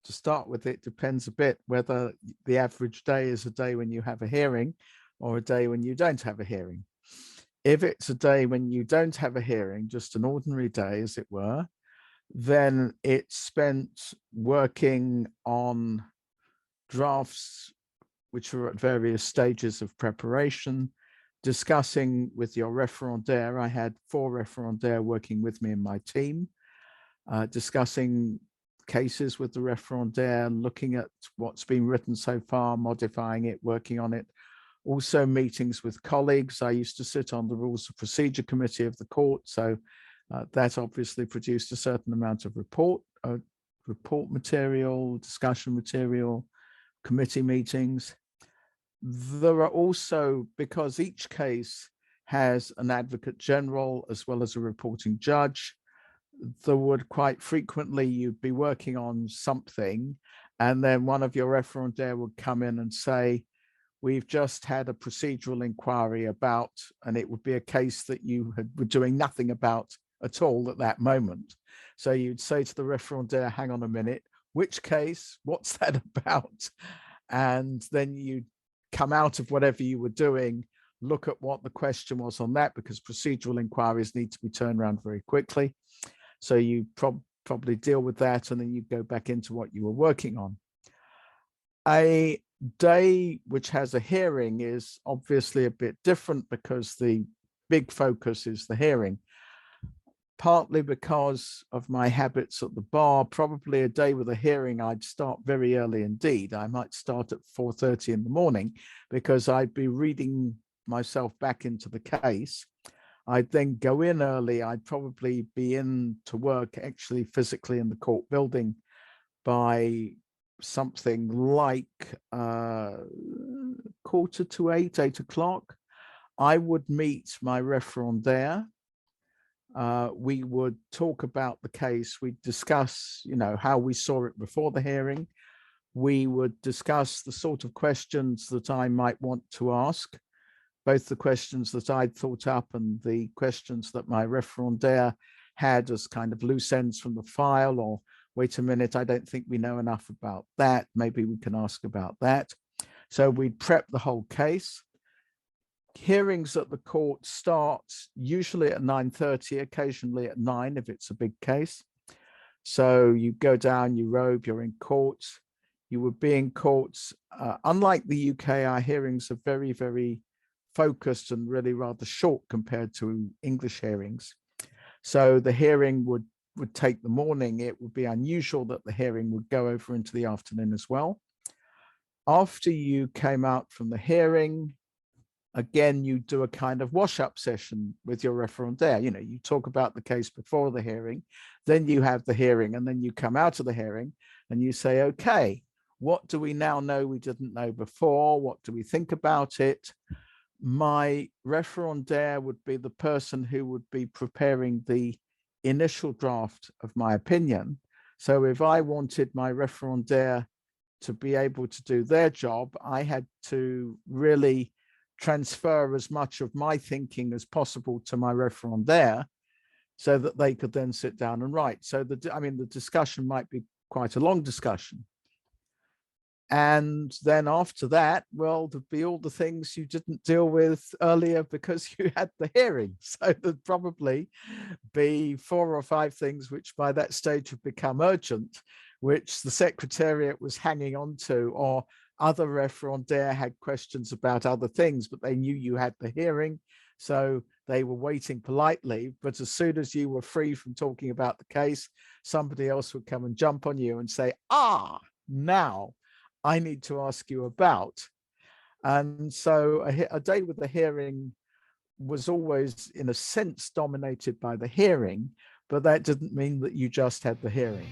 to start with, it depends a bit whether the average day is a day when you have a hearing or a day when you don't have a hearing. If it's a day when you don't have a hearing, just an ordinary day, as it were, then it's spent working on drafts which are at various stages of preparation, discussing with your referendaire. I had 4 referendaires working with me in my team, discussing cases with the referendaire, looking at what's been written so far, modifying it, working on it. Also meetings with colleagues. I used to sit on the Rules of Procedure Committee of the court, so that obviously produced a certain amount of report material, discussion material, committee meetings. There are also, because each case has an advocate general as well as a reporting judge, there would quite frequently you'd be working on something, and then one of your referendaire would come in and say, we've just had a procedural inquiry about, and it would be a case that you were doing nothing about at all at that moment. So you'd say to the referendaire, hang on a minute, which case, what's that about? And then you come out of whatever you were doing, look at what the question was on that, because procedural inquiries need to be turned around very quickly. So you probably deal with that, and then you go back into what you were working on. A day which has a hearing is obviously a bit different because the big focus is the hearing. Partly because of my habits at the bar, probably a day with a hearing, I'd start very early indeed. I might start at 4:30 in the morning because I'd be reading myself back into the case. I'd then go in early. I'd probably be in to work actually physically in the court building by something like 7:45, 8 o'clock. I would meet my referendaire. We would talk about the case. We'd discuss, how we saw it before the hearing. We would discuss the sort of questions that I might want to ask, both the questions that I'd thought up and the questions that my referendaire had as kind of loose ends from the file, or wait a minute, I don't think we know enough about that. Maybe we can ask about that. So we'd prep the whole case. Hearings at the court start usually at 9:30, occasionally at 9 if it's a big case. So you go down, you robe, you're in court. You would be in courts. Unlike the UK, our hearings are very, very focused and really rather short compared to English hearings. So the hearing would take the morning. It would be unusual that the hearing would go over into the afternoon as well. After you came out from the hearing, again, you do a kind of wash-up session with your referendaire. You talk about the case before the hearing, then you have the hearing, and then you come out of the hearing and you say, okay, what do we now know we didn't know before? What do we think about it? My referendaire would be the person who would be preparing the initial draft of my opinion. So if I wanted my referendaire to be able to do their job, I had to really transfer as much of my thinking as possible to my referendaire so that they could then sit down and write. So the discussion might be quite a long discussion. And then after that, well, there'd be all the things you didn't deal with earlier because you had the hearing. So there'd probably be 4 or 5 things which by that stage have become urgent, which the Secretariat was hanging on to, or other referendaire had questions about other things, but they knew you had the hearing. So they were waiting politely. But as soon as you were free from talking about the case, somebody else would come and jump on you and say, now I need to ask you about. And so a day with the hearing was always, in a sense, dominated by the hearing, but that didn't mean that you just had the hearing.